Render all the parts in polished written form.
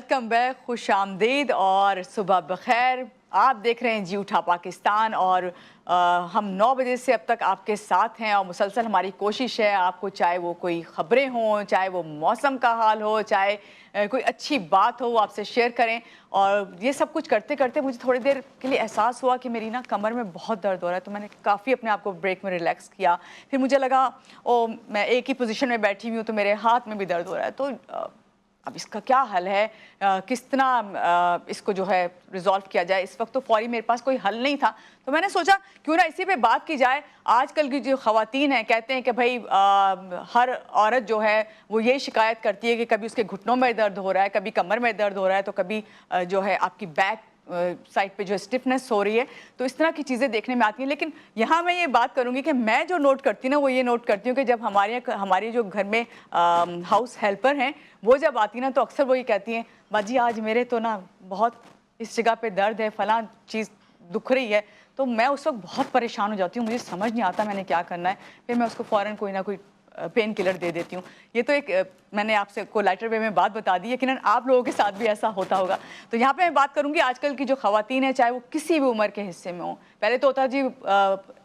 Welcome back, खुश आमदीद और सुबह बखैर। आप देख रहे हैं जी उठा पाकिस्तान और हम 9 बजे से अब तक आपके साथ हैं और मुसलसल हमारी कोशिश है आपको, चाहे वो कोई ख़बरें हों, चाहे वो मौसम का हाल हो, चाहे कोई अच्छी बात हो, वो आपसे शेयर करें। और ये सब कुछ करते करते मुझे थोड़ी देर के लिए एहसास हुआ कि मेरी ना कमर में बहुत दर्द हो रहा है, तो मैंने काफ़ी अपने आप को ब्रेक में रिलैक्स किया। फिर मुझे लगा ओ मैं एक ही पोजीशन में बैठी हुई हूँ तो मेरे हाथ में भी दर्द हो रहा है, तो अब इसका क्या हल है, किस तरह इसको जो है रिजॉल्व किया जाए। इस वक्त तो फौरी मेरे पास कोई हल नहीं था, तो मैंने सोचा क्यों ना इसी पे बात की जाए। आजकल की जो ख़वातीन हैं कहते हैं कि भाई हर औरत जो है वो ये शिकायत करती है कि कभी उसके घुटनों में दर्द हो रहा है, कभी कमर में दर्द हो रहा है, तो कभी जो है आपकी बैक साइड पे जो स्टिफनेस हो रही है, तो इस तरह की चीज़ें देखने में आती हैं। लेकिन यहाँ मैं ये बात करूँगी कि मैं जो नोट करती हूँ ना, वो ये नोट करती हूँ कि जब हमारी जो घर में हाउस हेल्पर हैं, वो जब आती ना तो अक्सर वो ये कहती हैं, बाजी आज मेरे तो ना बहुत इस जगह पे दर्द है, फलां चीज़ दुख रही है। तो मैं उस वक्त बहुत परेशान हो जाती हूँ, मुझे समझ नहीं आता मैंने क्या करना है। फिर मैं उसको फ़ौरन कोई ना कोई पेन किलर दे देती हूँ। ये तो एक मैंने आपसे को लाइटर वे में बात बता दी, यकीनन आप लोगों के साथ भी ऐसा होता होगा। तो यहाँ पे मैं बात करूँगी आजकल की जो ख़वातीन है, चाहे वो किसी भी उम्र के हिस्से में हो। पहले तो होता जी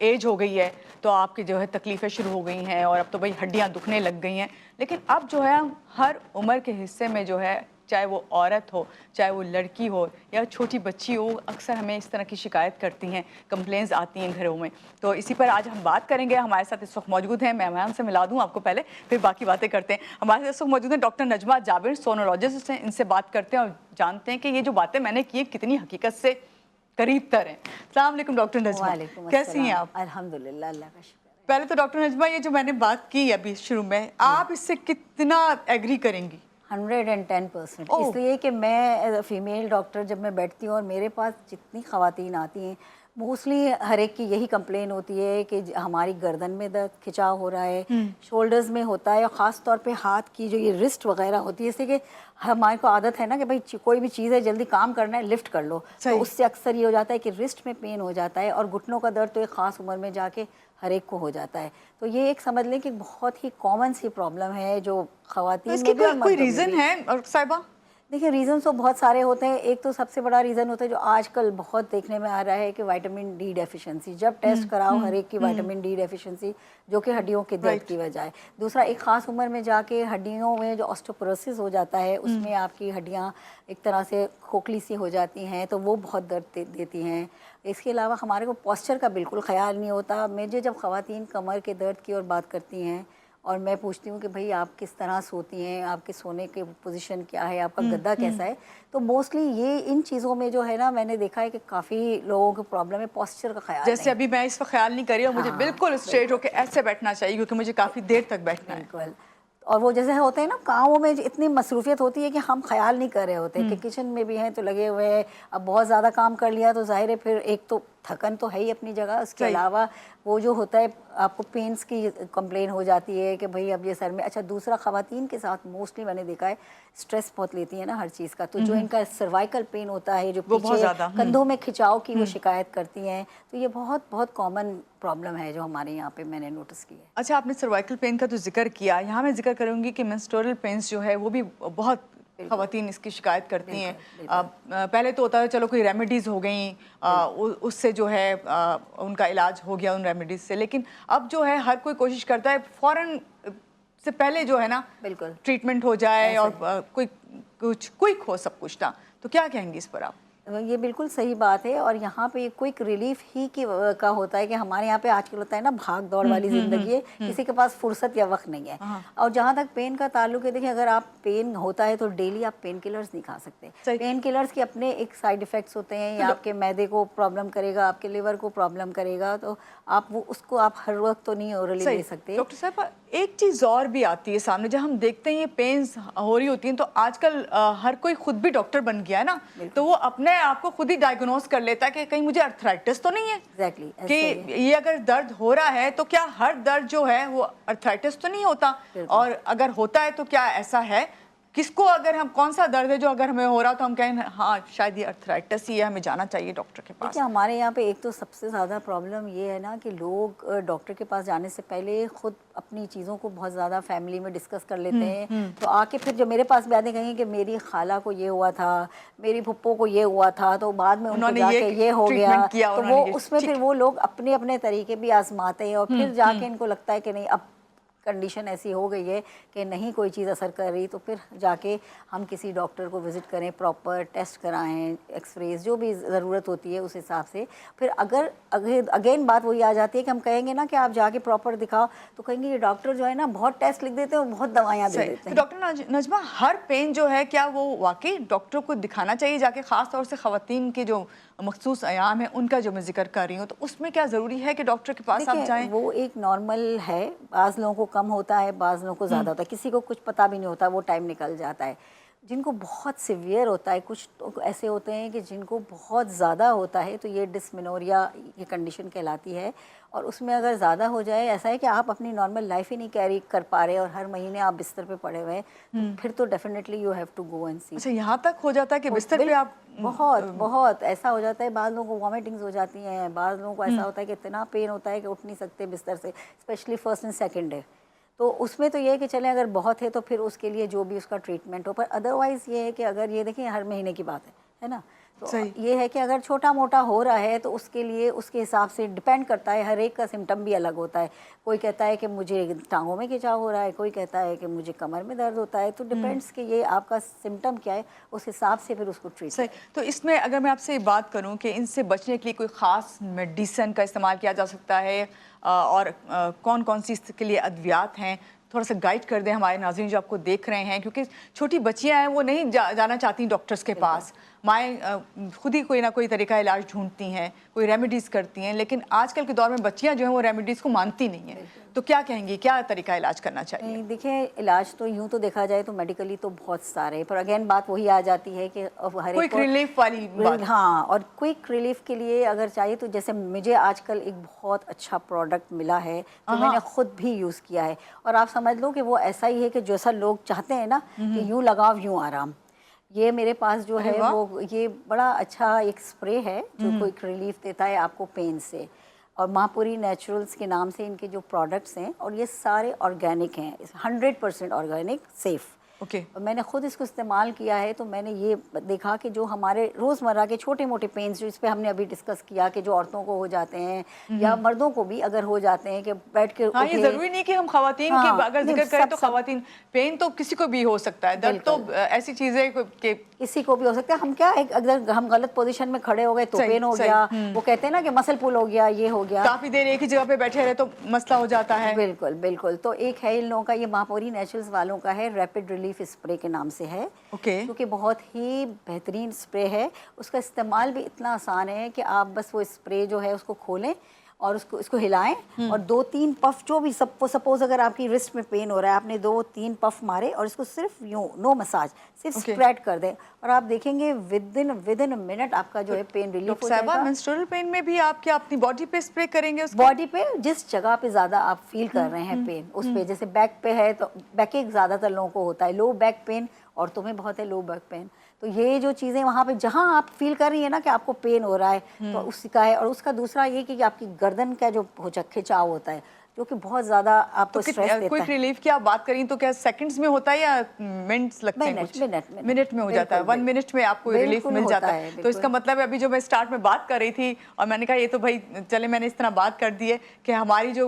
एज हो गई है तो आपकी जो है तकलीफ़ें शुरू हो गई हैं और अब तो भाई हड्डियाँ दुखने लग गई हैं। लेकिन अब जो है हर उम्र के हिस्से में जो है, चाहे वो औरत हो, चाहे वो लड़की हो या छोटी बच्ची हो, अक्सर हमें इस तरह की शिकायत करती हैं, कंप्लेंट्स आती हैं घरों में। तो इसी पर आज हम बात करेंगे। हमारे साथ इस वक्त मौजूद हैं, मैं मेहमान से मिला दूं आपको पहले, फिर बाकी बातें करते हैं। हमारे साथ इस वक्त मौजूद हैं डॉक्टर नजमा जाबिर, सोनोलॉजिस्ट हैं। इनसे बात करते हैं और जानते हैं कि ये जो बातें मैंने की कितनी हकीकत से करीब तर हैं। अस्सलाम वालेकुम डॉक्टर नजमा, कैसी हैं आप? अल्हम्दुलिल्लाह, अल्लाह का शुक्र है। पहले तो डॉक्टर नजमा, ये जो मैंने बात की अभी शुरू में, आप इससे कितना एग्री करेंगी? 110%। इसलिए कि मैं एज अ फीमेल डॉक्टर जब मैं बैठती हूँ और मेरे पास जितनी ख़वातीन आती हैं, मोस्टली हर एक की यही कंप्लेन होती है कि हमारी गर्दन में दर्द, खिंचाव हो रहा है, शोल्डर्स में होता है, और ख़ास तौर पे हाथ की जो ये रिस्ट वगैरह होती है, इससे कि हमारे को आदत है ना कि भाई कोई भी चीज़ है जल्दी काम करना है, लिफ्ट कर लो, तो उससे अक्सर ये हो जाता है कि रिस्ट में पेन हो जाता है, और घुटनों का दर्द तो एक ख़ास उम्र में जाके हर एक को हो जाता है। तो ये एक समझ लें कि बहुत ही कॉमन सी प्रॉब्लम है जो ख़वातीन इसकी कोई रीज़न है साहिबा? देखिए, रीज़न्स तो बहुत सारे होते हैं। एक तो सबसे बड़ा रीज़न होता है जो आजकल बहुत देखने में आ रहा है कि विटामिन डी डेफिशिएंसी। जब टेस्ट कराओ हर एक की विटामिन डी डेफिशिएंसी, जो कि हड्डियों के दर्द की वजह है। दूसरा, एक ख़ास उम्र में जाके हड्डियों में जो ऑस्टियोपोरोसिस हो जाता है, उसमें आपकी हड्डियाँ एक तरह से खोखली सी हो जाती हैं, तो वो बहुत दर्द देती हैं। इसके अलावा हमारे को पोस्चर का बिल्कुल ख्याल नहीं होता। मुझे जब ख़वातीन कमर के दर्द की ओर बात करती हैं और मैं पूछती हूँ कि भाई आप किस तरह सोती हैं, आपके सोने के पोजीशन क्या है, आपका गद्दा कैसा है, तो मोस्टली ये इन चीज़ों में जो है ना, मैंने देखा है कि काफ़ी लोगों को प्रॉब्लम है पोस्चर का ख्याल। जैसे अभी मैं इस पर ख्याल नहीं कर रही हूँ, मुझे बिल्कुल स्ट्रेट होकर ऐसे बैठना चाहिए क्योंकि मुझे काफ़ी देर तक बैठना है। बिल्कुल। और वो जैसे होते हैं ना, कामों में इतनी मसरूफियत होती है कि हम ख्याल नहीं कर रहे होते कि किचन में भी हैं तो लगे हुए हैं। अब बहुत ज़्यादा काम कर लिया तो ज़ाहिर है फिर एक तो थकन तो है ही अपनी जगह, उसके अलावा वो जो होता है आपको पेन्स की कंप्लेन हो जाती है कि भाई अब ये सर में। अच्छा, दूसरा ख़वातीन के साथ मोस्टली मैंने देखा है स्ट्रेस बहुत लेती है ना हर चीज़ का, तो जो इनका सर्वाइकल पेन होता है, जो पीछे कंधों में खिंचाव की वो शिकायत करती हैं, तो ये बहुत बहुत कॉमन प्रॉब्लम है जो हमारे यहाँ पे मैंने नोटिस की है। अच्छा, आपने सर्वाइकल पेन का तो जिक्र किया, यहाँ मैं जिक्र करूँगी कि मेंस्ट्रुअल पेन्स जो है वो भी बहुत ख़वातीन इसकी शिकायत करती हैं। पहले तो होता है चलो कोई रेमेडीज़ हो गई, उससे जो है उनका इलाज हो गया उन रेमेडीज़ से, लेकिन अब जो है हर कोई कोशिश करता है फ़ौरन से पहले जो है ना बिल्कुल ट्रीटमेंट हो जाए और कोई कुछ क्विक हो सब कुछ ना। तो क्या कहेंगी इस पर आप? ये बिल्कुल सही बात है, और यहाँ पे क्विक रिलीफ ही का होता है कि हमारे यहाँ पे आजकल होता है ना भाग दौड़ वाली ज़िंदगी है, किसी के पास फुर्सत या वक्त नहीं है। और जहाँ तक पेन का ताल्लुक है, देखिए अगर आप पेन होता है तो डेली आप पेन किलर्स नहीं खा सकते। पेन किलर्स के अपने एक साइड इफ़ेक्ट्स होते हैं, या आपके मैदे को प्रॉब्लम करेगा, आपके लिवर को प्रॉब्लम करेगा, तो आप वो उसको आप हर वक्त तो नहीं ओरली ले सकते। डॉक्टर साहब, एक चीज़ और भी आती है सामने, जब हम देखते हैं ये पेन्स हो रही होती हैं तो आजकल हर कोई खुद भी डॉक्टर बन गया है ना, तो वो अपने आपको खुद ही डायग्नोस कर लेता है कि कहीं मुझे अर्थराइटिस तो नहीं है। एग्जैक्टली कि ये अगर दर्द हो रहा है तो क्या हर दर्द जो है वो अर्थराइटिस तो नहीं होता, और अगर होता है तो क्या ऐसा है किस को अगर हम कौन सा दर्द है जो अगर हमें हो रहा तो हम कहें हाँ शायद ये अर्थराइटिस ही है, हमें जाना चाहिए डॉक्टर के पास? देखिए हमारे यहाँ पे एक तो सबसे ज़्यादा प्रॉब्लम ये है ना कि लोग डॉक्टर के पास जाने से पहले खुद अपनी चीज़ों को बहुत ज़्यादा फैमिली में डिस्कस कर लेते हैं। तो आके फिर जब मेरे पास भी आते कहेंगे कि मेरी खाला को ये हुआ था, मेरी फुप्पो को ये हुआ था, तो बाद में उनको जाके ये हो गया, तो वो उसमें फिर वो लोग अपने अपने तरीके भी आजमाते हैं और फिर जाके इनको लगता है कि नहीं अब कंडीशन ऐसी हो गई है कि नहीं कोई चीज़ असर कर रही, तो फिर जाके हम किसी डॉक्टर को विज़िट करें, प्रॉपर टेस्ट कराएं, एक्सरेज जो भी ज़रूरत होती है उस हिसाब से। फिर अगर अगेन बात वही आ जाती है कि हम कहेंगे ना कि आप जाके प्रॉपर दिखाओ, तो कहेंगे ये डॉक्टर जो है ना बहुत टेस्ट लिख देते हैं और बहुत दवाइयाँ दे देते हैं। डॉक्टर नजमा, हर पेन जो है क्या वो वाकई डॉक्टर को दिखाना चाहिए जाके, ख़ास तौर से ख़वातीन के जो मखसूस आयाम है उनका जो मैं जिक्र कर रही हूँ, तो उसमें क्या ज़रूरी है कि डॉक्टर के पास आप जाएं? वो एक नॉर्मल है, बाज़ लोगों को कम होता है, बाज़ लोगों को ज़्यादा होता है, किसी को कुछ पता भी नहीं होता, वो टाइम निकल जाता है। जिनको बहुत सिवियर होता है, कुछ तो ऐसे होते हैं कि जिनको बहुत ज़्यादा होता है, तो ये डिस्मेनोरिया ये कंडीशन कहलाती है। और उसमें अगर ज़्यादा हो जाए, ऐसा है कि आप अपनी नॉर्मल लाइफ ही नहीं कैरी कर पा रहे और हर महीने आप बिस्तर पे पड़े हुए हैं, तो फिर तो definitely you have to go and see. अच्छा, यहाँ तक हो जाता है कि बिस्तर पे आप? बहुत ऐसा हो जाता है। बाद लोगों को वॉमिटिंग्स हो जाती हैं, बाद लोगों को ऐसा होता है कि इतना पेन होता है कि उठ नहीं सकते बिस्तर से, specially first and second day. तो उसमें तो ये है कि चलें अगर बहुत है तो फिर उसके लिए जो भी उसका ट्रीटमेंट हो, पर अदरवाइज़ ये है कि अगर ये देखें हर महीने की बात है ना, तो ये है कि अगर छोटा मोटा हो रहा है तो उसके लिए उसके हिसाब से डिपेंड करता है, हर एक का सिम्टम भी अलग होता है। कोई कहता है कि मुझे टांगों में खिंचाव हो रहा है, कोई कहता है कि मुझे कमर में दर्द होता है, तो डिपेंड्स कि ये आपका सिम्टम क्या है, उस हिसाब से फिर उसको ट्रीट। सही। तो इसमें अगर मैं आपसे बात करूं कि इनसे बचने के लिए कोई ख़ास मेडिसिन का इस्तेमाल किया जा सकता है और कौन कौन सी इसके लिए अद्वियात हैं, थोड़ा सा गाइड कर दें हमारे नाज़रीन जो आपको देख रहे हैं, क्योंकि छोटी बच्चियां हैं वो नहीं जाना चाहती डॉक्टर्स के पास, माएँ खुद ही कोई ना कोई तरीका इलाज ढूंढती हैं, कोई रेमेडीज़ करती हैं, लेकिन आजकल के दौर में बच्चियां जो हैं वो रेमेडीज़ को मानती नहीं हैं, तो क्या कहेंगी, क्या तरीका इलाज करना चाहिए? देखिए इलाज तो यूँ तो देखा जाए तो मेडिकली तो बहुत सारे, पर अगेन बात वही आ जाती है कि अब हर क्विक रिलीफ वाली बात। हाँ, और क्विक रिलीफ के लिए अगर चाहिए तो जैसे मुझे आजकल एक बहुत अच्छा प्रोडक्ट मिला है तो मैंने खुद भी यूज़ किया है, और आप समझ लो कि वो ऐसा ही है कि जैसा लोग चाहते हैं ना कि यूँ लगाओ यूँ आराम। ये मेरे पास जो है वो ये बड़ा अच्छा एक स्प्रे है जो क्विक रिलीफ देता है आपको पेन से, और महापुरी नेचुरल्स के नाम से इनके जो प्रोडक्ट्स हैं, और ये सारे ऑर्गेनिक हैं, 100% ऑर्गेनिक, सेफ़। मैंने खुद इसको इस्तेमाल किया है, तो मैंने ये देखा कि जो हमारे रोज़मर्रा के छोटे मोटे पेन्स जो इस पे हमने अभी डिस्कस किया कि जो औरतों को हो जाते हैं या मर्दों को भी अगर हो जाते हैं कि बैठ के हाँ, ये ज़रूरी नहीं कि हम ख़वातीन की अगर जिक्र करें तो ख़वातीन, पेन तो किसी को भी हो सकता है, दर्द तो ऐसी चीज़ें कि किसी को भी हो सकता है। हम क्या अगर हम गलत पोजीशन में खड़े हो गए तो पेन हो गया, वो कहते हैं ना कि मसल पुल हो गया, ये हो गया, काफ़ी देर एक ही जगह पे बैठे रहे तो मसला हो जाता है। बिल्कुल बिल्कुल। तो एक है इन लोगों का, ये महापुरी नेचुरल्स वालों का है, रैपिड रिलीफ स्प्रे के नाम से है, क्योंकि बहुत ही बेहतरीन स्प्रे है। उसका इस्तेमाल भी इतना आसान है कि आप बस वो स्प्रे जो है उसको खोलें और इसको हिलाएं और 2-3 पफ, जो भी सपोज अगर आपकी रिस्ट में पेन हो रहा है, आपने 2-3 पफ मारे और इसको सिर्फ यूं, नो मसाज, सिर्फ स्प्रेड कर दें और आप देखेंगे विद इन मिनट आपका जो है पेन रिलीफ हो जाएगा। मेंस्ट्रुअल पेन में भी आप क्या अपनी बॉडी पे स्प्रे करेंगे? बॉडी पे जिस जगह पे ज़्यादा आप फील कर रहे हैं पेन, उस पे, जैसे बैक पे है तो बैक एक ज़्यादातर लोगों को होता है, लो बैक पेन औरतों में बहुत है लो बैक पेन, तो ये जो चीज़ें वहाँ पे जहाँ आप फील कर रही है ना कि आपको पेन हो रहा है तो उसका है। और उसका दूसरा ये कि आपकी गर्दन का जो खिंचाव होता है जो कि बहुत ज़्यादा आपको स्ट्रेस देता है। क्विक रिलीफ की आप बात करें तो क्या सेकंड्स में होता है या मिनट्स लगते हैं? मिनट में हो जाता है, 1 मिनट में आपको रिलीफ मिल जाता है। तो इसका मतलब है, अभी जो मैं स्टार्ट में बात कर रही थी और मैंने कहा ये तो भाई चले मैंने इस तरह बात कर दी है कि हमारी जो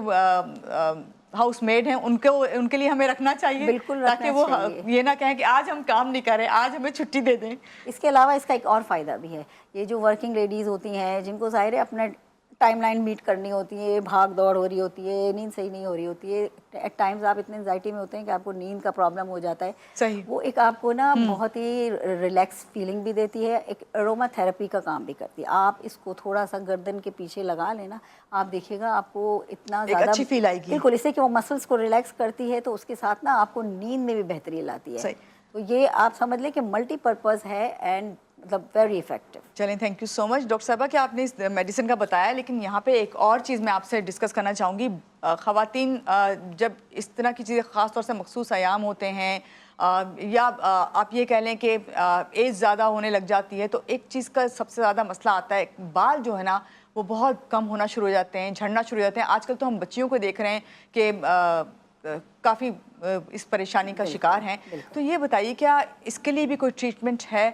हाउस मेड हैं उनके लिए हमें रखना चाहिए, बिल्कुल, ताकि वो ये ना कहें कि आज हम काम नहीं कर रहे, आज हमें छुट्टी दे दें। इसके अलावा इसका एक और फ़ायदा भी है, ये जो वर्किंग लेडीज़ होती हैं जिनको ज़ाहिर है अपना टाइमलाइन मीट करनी होती है, भाग दौड़ हो रही होती है, नींद सही नहीं हो रही होती है, एट टाइम्स आप इतने एंजाइटी में होते हैं कि आपको नींद का प्रॉब्लम हो जाता है। सही। वो एक आपको ना बहुत ही रिलैक्स फीलिंग भी देती है, एक एरोमा थेरेपी का काम भी करती है। आप इसको थोड़ा सा गर्दन के पीछे लगा लेना, आप देखिएगा आपको इतना ज़्यादा अच्छी फील आएगी। बिल्कुल, इससे कि वो मसल्स को रिलैक्स करती है तो उसके साथ ना आपको नींद में भी बेहतरी लाती है। तो ये आप समझ लें कि मल्टीपर्पज़ है एंड मतलब वेरी इफेक्टिव। चलें, thank you so much doctor साहबा कि आपने इस मेडिसिन का बताया, लेकिन यहाँ पे एक और चीज़ मैं आपसे डिस्कस करना चाहूँगी। ख़वातीन जब इस तरह की चीज़ें ख़ास तौर से मखसूस अयाम होते हैं, یا آپ یہ کہہ لیں کہ ایج زیادہ ہونے لگ جاتی ہے تو ایک چیز کا سب سے زیادہ مسئلہ آتا ہے، بال جو ہے نا وہ بہت کم ہونا شروع ہو جاتے ہیں، جھڑنا شروع ہو جاتے ہیں. آج کل تو ہم بچیوں کو دیکھ رہے ہیں کہ کافی اس پریشانی کا شکار ہیں. تو یہ بتائیے کیا اس کے لیے بھی کوئی ٹریٹمنٹ ہے؟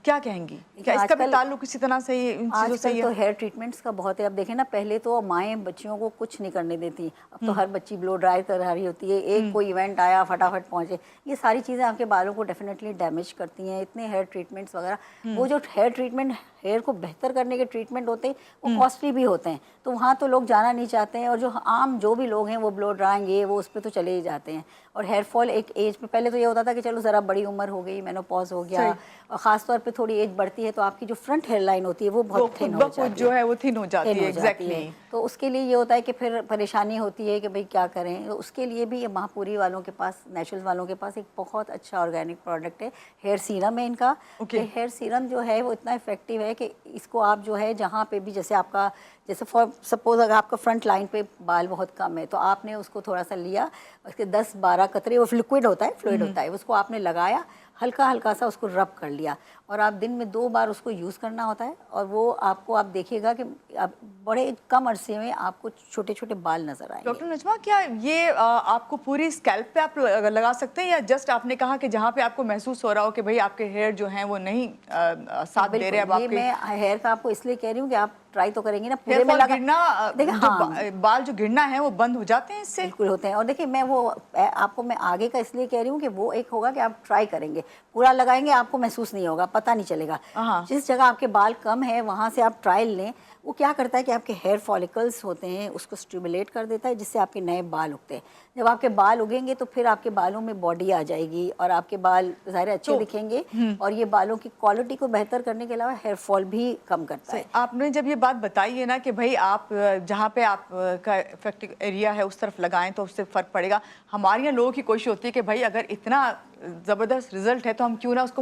کیا کہیں گی؟ کیا اس کا بھی تعلق اسی طرح سے ان چیزوں سے آج کل تو ہیئر ٹریٹمنٹس کا بہت ہے. اب دیکھیں نا، پہلے تو مائیں بچیوں کو کچھ نہیں کرنے دیتی، اب تو ہر بچی بلو ڈرائی کر رہی ہوتی ہے، ایک کوئی ایونٹ آیا فٹافٹ پہنچے. یہ ساری چیزیں آپ کے بالوں کو ڈیفینیٹلی ڈیمیج کرتی ہیں. اتنے ہیئر ٹریٹمنٹس وغیرہ، وہ جو ہیئر ٹریٹمنٹ ہیئر کو بہتر کرنے کے ٹریٹمنٹ ہوتے ہیں وہ کاسٹلی بھی ہوتے ہیں، تو وہاں تو لوگ جانا نہیں چاہتے ہیں. اور جو عام جو بھی لوگ ہیں وہ بلو ڈرائنگ یہ وہ اس پہ تو چلے ہی جاتے ہیں. اور ہیئر فال ایک ایج میں، پہلے تو یہ ہوتا تھا کہ چلو ذرا بڑی عمر ہو گئی، مینوپاز ہو گیا، اور خاص طور پہ تھوڑی ایج بڑھتی ہے تو آپ کی جو فرنٹ ہیئر لائن ہوتی ہے وہ بہت تھن ہو جاتی ہے، جو ہے وہ تھن ہو جاتی ہے. ایگزیکٹلی. تو اس کے لیے یہ ہوتا ہے کہ پھر پریشانی ہوتی ہے کہ بھئی کیا کریں. تو اس کے لیے بھی ماہ پوری والوں کے پاس، نیچرل والوں کے پاس ایک بہت اچھا آرگینک پروڈکٹ ہے، ہیئر سیرم ہے ان کا. ہیئر سیرم جو ہے وہ اتنا افیکٹو ہے کہ اس کو آپ جو ہے جہاں پہ بھی، جیسے آپ کا، جیسے فار سپوز اگر آپ کا فرنٹ لائن پہ بال بہت کم ہے تو آپ نے اس کو تھوڑا سا لیا، اس کے 10-12 قطرے، وہ لکوڈ ہوتا ہے، فلوئڈ ہوتا ہے، اس کو آپ نے لگایا، ہلکا ہلکا سا اس کو رب کر لیا، اور آپ دن میں 2 بار اس کو یوز کرنا ہوتا ہے. اور وہ آپ کو، آپ دیکھیے گا کہ بڑے کم عرصے میں آپ کو چھوٹے چھوٹے بال نظر آئیں گے. ڈاکٹر نجمہ، کیا یہ آپ کو پوری اسکیلپ پہ آپ لگا سکتے ہیں، یا جسٹ آپ نے کہا کہ جہاں پہ آپ کو محسوس ہو رہا ہو کہ بھئی آپ کے ہیئر جو ہیں وہ نہیں ساتھ دے رہے؟ اب آپ یہ میں ہیئر کا آپ کو اس لیے کہہ رہی ہوں کہ آپ ٹرائی تو کریں گے نا ہیئر پورے میں فال لگا. گرنا، بال جو گرنا ہے وہ بند ہو جاتے ہیں اس سے؟ بالکل ہوتے ہیں. اور دیکھیں میں وہ آپ کو میں آگے کا اس لیے کہہ رہی ہوں کہ وہ ایک ہوگا کہ آپ ٹرائی کریں گے، پورا لگائیں گے آپ کو محسوس نہیں ہوگا، پتہ نہیں چلے گا. جس جگہ آپ کے بال کم ہے وہاں سے آپ ٹرائل لیں. وہ کیا کرتا ہے کہ آپ کے ہیئر فالیکلس ہوتے ہیں اس کو اسٹیمولیٹ کر دیتا ہے، جس سے آپ کے نئے بال اگتے ہیں. جب آپ کے بال اگیں گے تو پھر آپ کے بالوں میں باڈی آ جائے گی اور آپ کے بال ظاہر اچھے دکھیں گے، اور یہ بالوں کی کوالٹی کو بہتر کرنے کے علاوہ ہیئر فال بھی کم کرتا ہے. آپ نے جب یہ بات بتائی ہے نا کہ بھئی آپ جہاں پہ آپ کا افیکٹو ایریا ہے اس طرف لگائیں تو اس سے فرق پڑے گا. ہمارے یہاں لوگوں کی کوشش ہوتی ہے کہ بھئی اگر اتنا زبردست رزلٹ ہے تو ہم کیوں نہ اس کو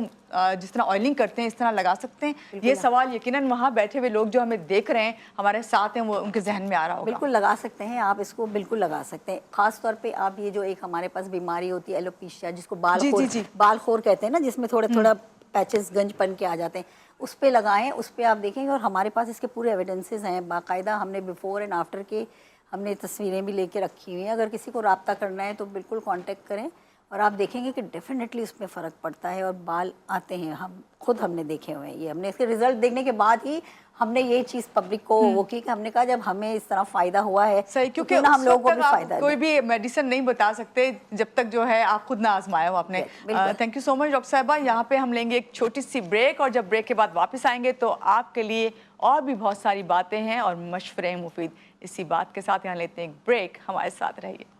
جس طرح آئلنگ کرتے ہیں اس طرح لگا سکتے ہیں. یہ سوال یقیناً وہاں بیٹھے ہوئے لوگ جو ہمیں دیکھ رہے ہیں، ہمارے ساتھ ہیں، وہ ان کے ذہن میں آ رہا ہوگا. بالکل لگا سکتے ہیں آپ، اس کو بالکل لگا سکتے ہیں. خاص طور پہ آپ یہ جو ایک ہمارے پاس بیماری ہوتی ہے ایلوپیشیا، جس کو بال خور کہتے ہیں نا، جس میں تھوڑا تھوڑا پیچز گنج پن کے آ جاتے ہیں، اس پہ لگائیں. اس پہ آپ دیکھیں گے، اور ہمارے پاس اس کے پورے ایویڈنسز ہیں باقاعدہ. ہم نے بیفور اینڈ آفٹر کے ہم نے تصویریں بھی لے کے رکھی ہوئی ہیں. اگر کسی کو رابطہ کرنا ہے تو بالکل کانٹیکٹ کریں، اور آپ دیکھیں گے کہ ڈیفینیٹلی اس میں فرق پڑتا ہے اور بال آتے ہیں. ہم نے دیکھے ہوئے ہیں. یہ ہم نے اس کے رزلٹ دیکھنے کے بعد ہی ہم نے یہ چیز پبلک کو وہ کی کہ ہم نے کہا جب ہمیں اس طرح فائدہ ہوا ہے صحیح، کیونکہ ہم لوگوں کو بھی فائدہ کوئی بھی میڈیسن نہیں بتا سکتے جب تک جو ہے آپ خود نہ آزمایا ہو آپ نے. Thank you so much doctor صاحبہ. یہاں پہ ہم لیں گے ایک چھوٹی سی بریک، اور جب بریک کے بعد واپس آئیں گے تو آپ کے لیے اور بھی بہت ساری باتیں ہیں اور مشورے مفید. اسی بات کے ساتھ یہاں لیتے ہیں ایک بریک. ہمارے ساتھ رہیے.